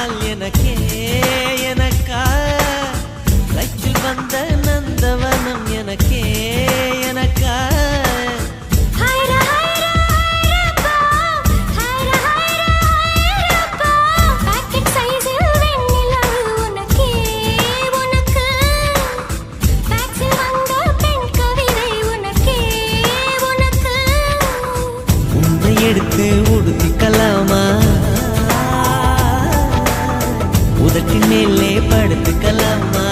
வந்தால் எனக்கே எனக்கா லைச்சில் வந்த நந்தவனம் எனக்கே எனக்கா எடுத்து உடுத்திக்கலாமா உதட்டின் மேலே படுத்துக்கலாமா